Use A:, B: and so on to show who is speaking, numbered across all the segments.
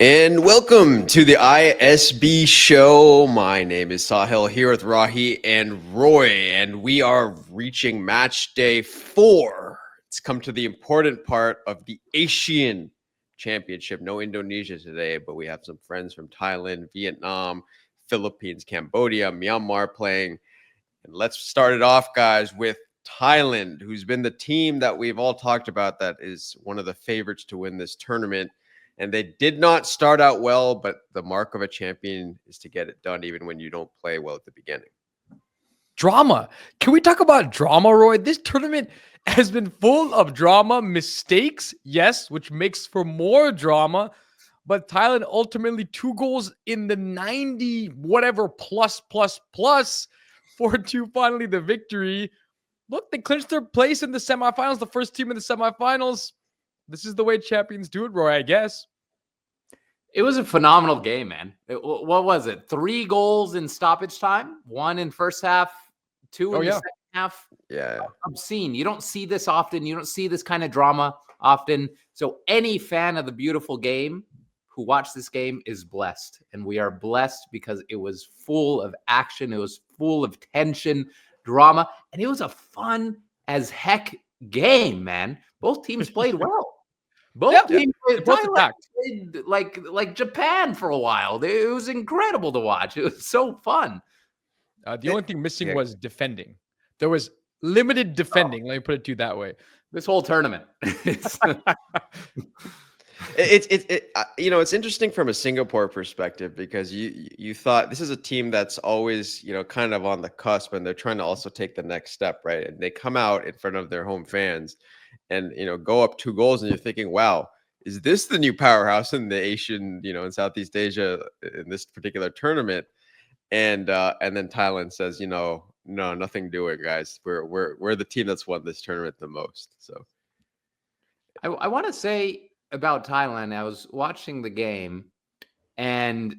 A: And welcome to the ISB show. My name is Sahil here with Rahi and Roy, and we are reaching match day 4. It's come to the important part of the ASEAN Championship. No Indonesia today, but we have some friends from Thailand, Vietnam, Philippines, Cambodia, Myanmar playing. And let's start it off, guys, with Thailand, who's been the team that we've all talked about that is one of the favorites to win this tournament. And they did not start out well, but the mark of a champion is to get it done even when you don't play well at the beginning.
B: Drama. Can we talk about drama, Roy? This tournament has been full of drama, mistakes, yes, which makes for more drama. But Thailand ultimately 2 goals in the 90 whatever plus to finally the victory. Look, they clinched their place in the semifinals, the first team in the semifinals. This is the way champions do it, Roy, I guess.
C: It was a phenomenal game, man. What was it? 3 goals in stoppage time, 1 in first half, 2 in the second half.
A: Yeah.
C: Obscene. You don't see this often. You don't see this kind of drama often. So any fan of the beautiful game who watched this game is blessed. And we are blessed because it was full of action. It was full of tension, drama, and it was a fun as heck game, man. Both teams played well. Both teams played like Japan for a while. It was incredible to watch. It was so fun.
B: The only thing missing was defending. There was limited defending. Let me put it to you that way.
C: This whole tournament.
A: It's interesting from a Singapore perspective because you thought this is a team that's always, kind of on the cusp, and they're trying to also take the next step, right? And they come out in front of their home fans and, go up 2 goals, and you're thinking, wow, is this the new powerhouse in the Asian, in Southeast Asia in this particular tournament? And then Thailand says, no, nothing doing, guys. We're the team that's won this tournament the most. So
C: I want to say about Thailand, I was watching the game and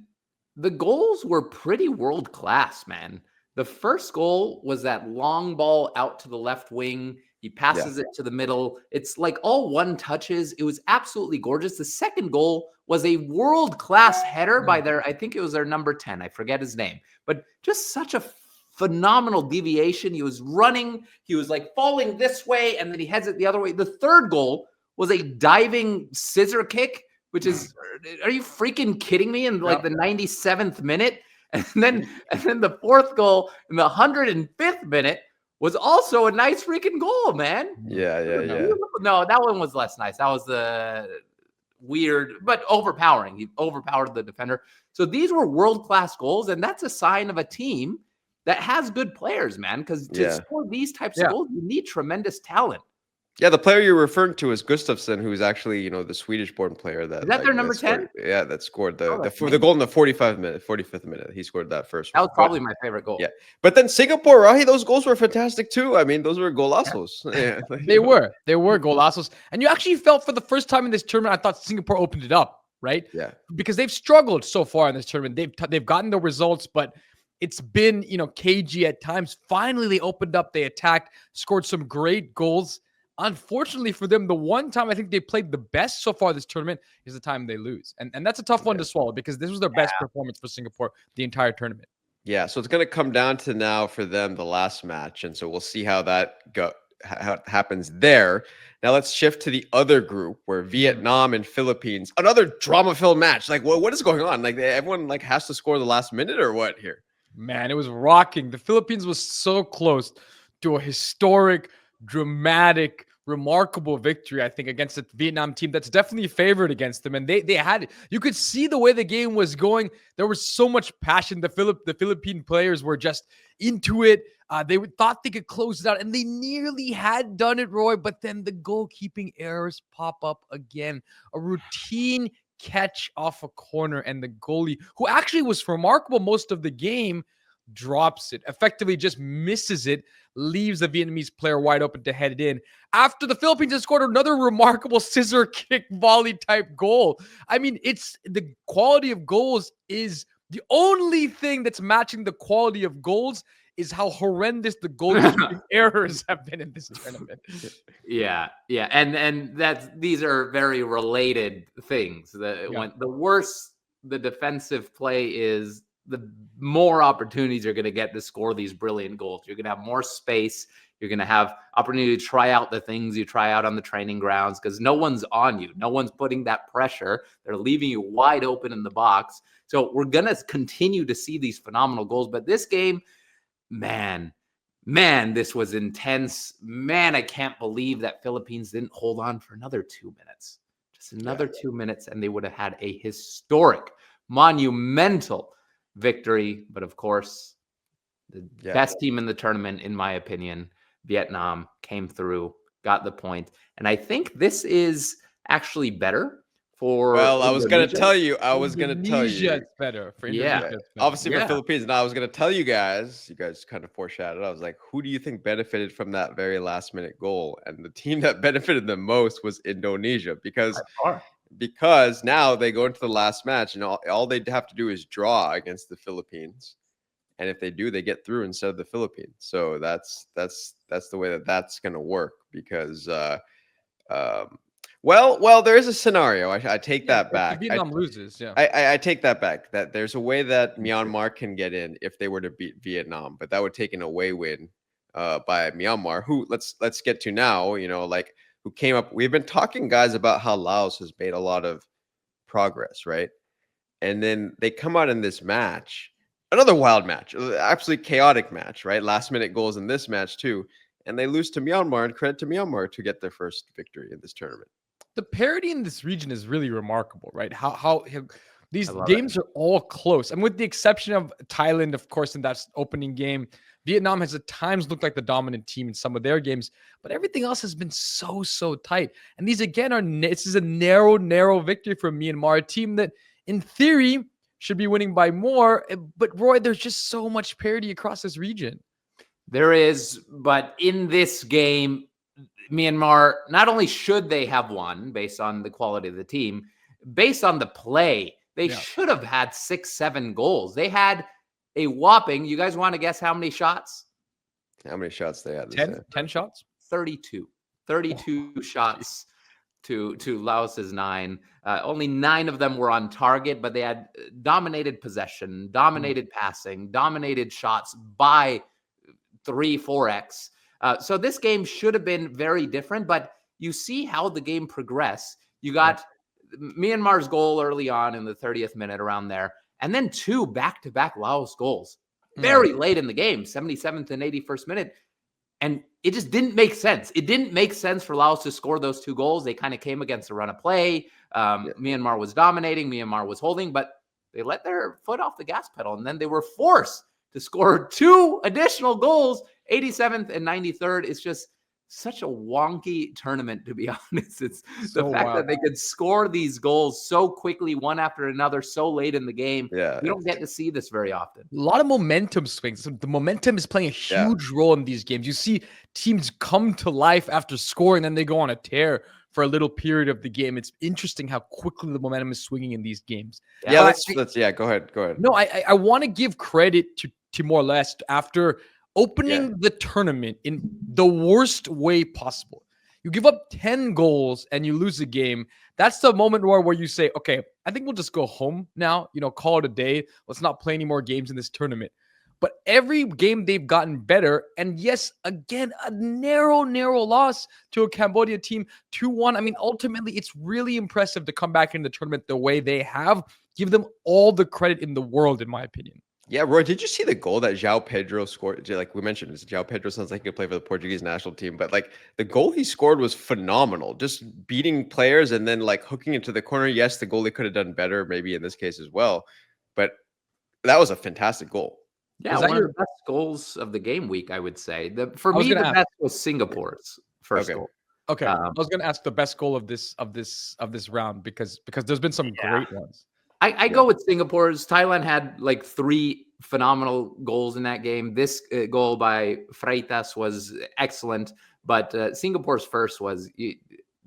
C: the goals were pretty world class, man. The first goal was that long ball out to the left wing. He passes it to the middle. It's like all one touches. It was absolutely gorgeous. The second goal was a world class header by I think it was their number 10. I forget his name, but just such a phenomenal deviation. He was running. He was like falling this way and then he heads it the other way. The third goal was a diving scissor kick, which is, are you freaking kidding me? In like the 97th minute. And then the fourth goal in the 105th minute was also a nice freaking goal, man.
A: Yeah.
C: No, that one was less nice. That was the weird, but overpowering. He overpowered the defender. So these were world-class goals, and that's a sign of a team that has good players, man, because to score these types of goals, you need tremendous talent.
A: Yeah, the player you're referring to is Gustafsson, who's actually, the Swedish-born player.
C: Is that their number 10?
A: That scored the goal in the 45th minute. He scored that first
C: one. That was probably my favorite goal.
A: Yeah, but then Singapore, Rahi, those goals were fantastic too. I mean, those were golazos. Yeah.
B: They were golazos. And you actually felt for the first time in this tournament, I thought Singapore opened it up, right?
A: Yeah.
B: Because they've struggled so far in this tournament. They've gotten the results, but it's been, cagey at times. Finally, they opened up. They attacked, scored some great goals. Unfortunately for them, the one time I think they played the best so far this tournament is the time they lose. And that's a tough one to swallow because this was their best performance for Singapore the entire tournament.
A: Yeah, so it's going to come down to now for them the last match. And so we'll see how that how it happens there. Now let's shift to the other group where Vietnam and Philippines, another drama-filled match. Like, what is going on? Like, everyone has to score the last minute or what here?
B: Man, it was rocking. The Philippines was so close to a historic, dramatic, remarkable victory, I think, against the Vietnam team that's definitely favored against them. And they had it. You could see the way the game was going. There was so much passion. The Philippine players were just into it. They thought they could close it out, and they nearly had done it, Roy. But then the goalkeeping errors pop up again. A routine catch off a corner, and the goalie, who actually was remarkable most of the game, drops it, effectively just misses it, leaves the Vietnamese player wide open to head it in. After the Philippines has scored another remarkable scissor kick volley type goal. I mean, it's the quality of goals is the only thing that's matching the quality of goals is how horrendous the goalkeeping errors have been in this tournament.
C: Yeah, and these are very related things. When the worse the defensive play is, the more opportunities you're going to get to score these brilliant goals. You're going to have more space. You're going to have opportunity to try out the things you try out on the training grounds because no one's on you. No one's putting that pressure. They're leaving you wide open in the box. So we're going to continue to see these phenomenal goals. But this game, man, this was intense. Man, I can't believe that Philippines didn't hold on for another 2 minutes. Just another 2 minutes, and they would have had a historic, monumental victory. But of course, the best team in the tournament, in my opinion, Vietnam, came through, got the point. And I think this is actually better for
A: Well, I was going to tell you.
B: Indonesia it's better. For Indonesia, it's better.
A: Obviously for Philippines. And I was going to tell you guys kind of foreshadowed. I was like, who do you think benefited from that very last minute goal? And the team that benefited the most was Indonesia because now they go into the last match and all they have to do is draw against the Philippines. And if they do, they get through instead of the Philippines. So that's the way that's going to work because well, there is a scenario. I take that back.
B: Vietnam loses.
A: I take that back. That there's a way that Myanmar can get in if they were to beat Vietnam, but that would take an away win by Myanmar. Who let's get to now. Who came up. We've been talking, guys, about how Laos has made a lot of progress, right? And then they come out in this match, another wild match, absolutely chaotic match, right? Last minute goals in this match too, and they lose to Myanmar. And credit to Myanmar to get their first victory in this tournament.
B: The parity in this region is really remarkable, right? How these games are all close. And with the exception of Thailand, of course, in that opening game, Vietnam has at times looked like the dominant team in some of their games, but everything else has been so tight. And these, again, this is a narrow victory for Myanmar, a team that, in theory, should be winning by more. But, Roy, there's just so much parity across this region.
C: There is, but in this game, Myanmar, not only should they have won based on the quality of the team, based on the play, they should have had 6-7 goals. They had a whopping, you guys want to guess how many shots?
A: How many shots they had?
B: 10 shots?
C: 32 shots to Laos's 9. Only 9 of them were on target, but they had dominated possession, dominated passing, dominated shots by 3-4x. So this game should have been very different, but you see how the game progressed. You got Myanmar's goal early on in the 30th minute around there, and then 2 back-to-back Laos goals very late in the game, 77th and 81st minute. And it just didn't make sense. It didn't make sense for Laos to score those 2 goals. They kind of came against a run of play. Myanmar was dominating. Myanmar was holding, but they let their foot off the gas pedal, and then they were forced to score 2 additional goals, 87th and 93rd. It's just such a wonky tournament, to be honest. It's the fact that they could score these goals so quickly, one after another, so late in the game. You don't get to see this very often.
B: A lot of momentum swings. So the momentum is playing a huge role in these games. You see teams come to life after scoring, then they go on a tear for a little period of the game. It's interesting how quickly the momentum is swinging in these games.
A: Go ahead.
B: No, I want to give credit to Timor-Leste after opening the tournament in the worst way possible. You give up 10 goals and you lose the game. That's the moment where you say, okay, I think we'll just go home now, call it a day. Let's not play any more games in this tournament. But every game they've gotten better. And yes, again, a narrow loss to a Cambodia team, 2-1. I mean, ultimately, it's really impressive to come back in the tournament the way they have. Give them all the credit in the world, in my opinion.
A: Yeah, Roy, did you see the goal that João Pedro scored? Like we mentioned, João Pedro sounds like he could play for the Portuguese national team, but like the goal he scored was phenomenal. Just beating players and then like hooking into the corner. Yes, the goalie could have done better, maybe in this case as well, but that was a fantastic goal.
C: Yeah, one of the best goals of the game week, I would say. For me, the best was Singapore's first goal.
B: Okay, I was going to ask the best goal of this round because there's been some great ones.
C: I go with Singapore's. Thailand had like 3 phenomenal goals in that game. This goal by Freitas was excellent, but Singapore's first was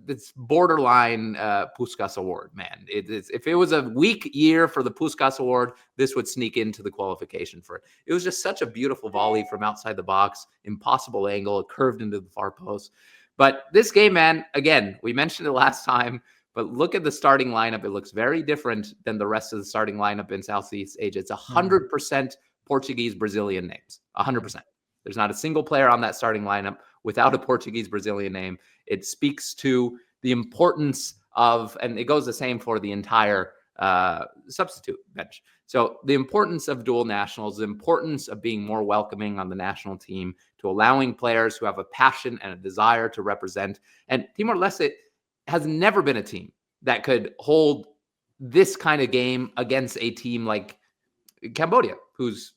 C: it's borderline Puskas Award, man. If it was a weak year for the Puskas Award, this would sneak into the qualification for it. It was just such a beautiful volley from outside the box, impossible angle, it curved into the far post. But this game, man, again, we mentioned it last time, but look at the starting lineup. It looks very different than the rest of the starting lineup in Southeast Asia. It's 100% Portuguese Brazilian names, 100%. There's not a single player on that starting lineup without a Portuguese Brazilian name. It speaks to the importance of, and it goes the same for the entire substitute bench. So the importance of dual nationals, the importance of being more welcoming on the national team, to allowing players who have a passion and a desire to represent. And Timor-Leste has never been a team that could hold this kind of game against a team like Cambodia, who's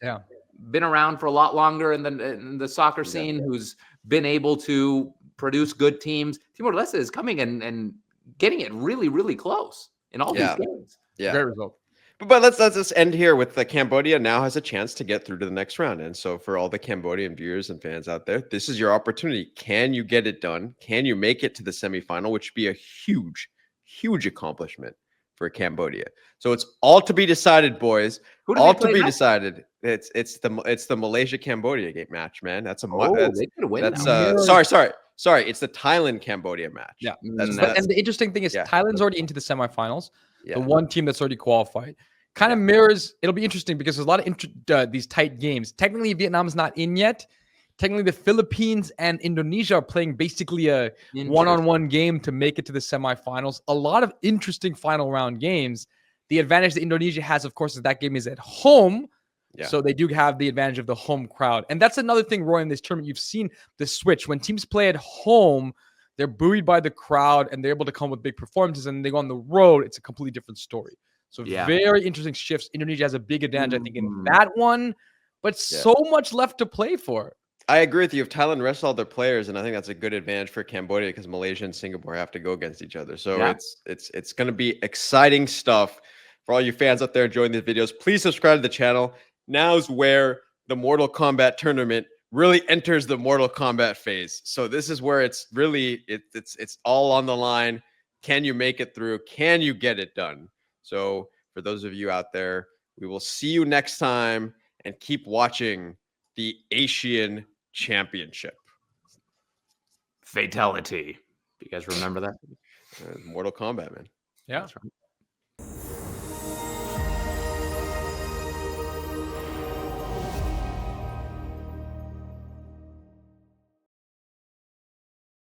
C: been around for a lot longer in the soccer scene, who's been able to produce good teams. Timor-Leste is coming and getting it really, really close in all these games.
A: Yeah.
B: Great result.
A: But let's just end here with Cambodia now has a chance to get through to the next round. And so for all the Cambodian viewers and fans out there, this is your opportunity. Can you get it done? Can you make it to the semifinal, which would be a huge, huge accomplishment for Cambodia. So it's all to be decided, boys. All to be decided. It's the Malaysia Cambodia game match, man. That's a
C: they could win.
A: That's sorry. It's the Thailand Cambodia match.
B: Yeah. And the interesting thing is Thailand's already into the semifinals.
A: Yeah.
B: The one team that's already qualified kind of mirrors. It'll be interesting because there's a lot of these tight games. Technically, Vietnam's not in yet. Technically, the Philippines and Indonesia are playing basically a one-on-one game to make it to the semifinals. A lot of interesting final round games. The advantage that Indonesia has, of course, is that game is at home. Yeah. So they do have the advantage of the home crowd. And that's another thing, Roy, in this tournament. You've seen the switch. When teams play at home, they're buoyed by the crowd and they're able to come with big performances. And they go on the road, it's a completely different story. So very interesting shifts. Indonesia has a big advantage, I think, in that one. But so much left to play for.
A: I agree with you. If Thailand rests all their players, and I think that's a good advantage for Cambodia because Malaysia and Singapore have to go against each other. So it's going to be exciting stuff for all you fans out there enjoying these videos. Please subscribe to the channel. Now's where the Mortal Kombat tournament really enters the Mortal Kombat phase. So this is where it's really it's all on the line. Can you make it through? Can you get it done? So for those of you out there, we will see you next time and keep watching the ASEAN Championship.
C: Fatality. Do you guys remember that?
A: Mortal Kombat, man.
B: Yeah.
C: That's right.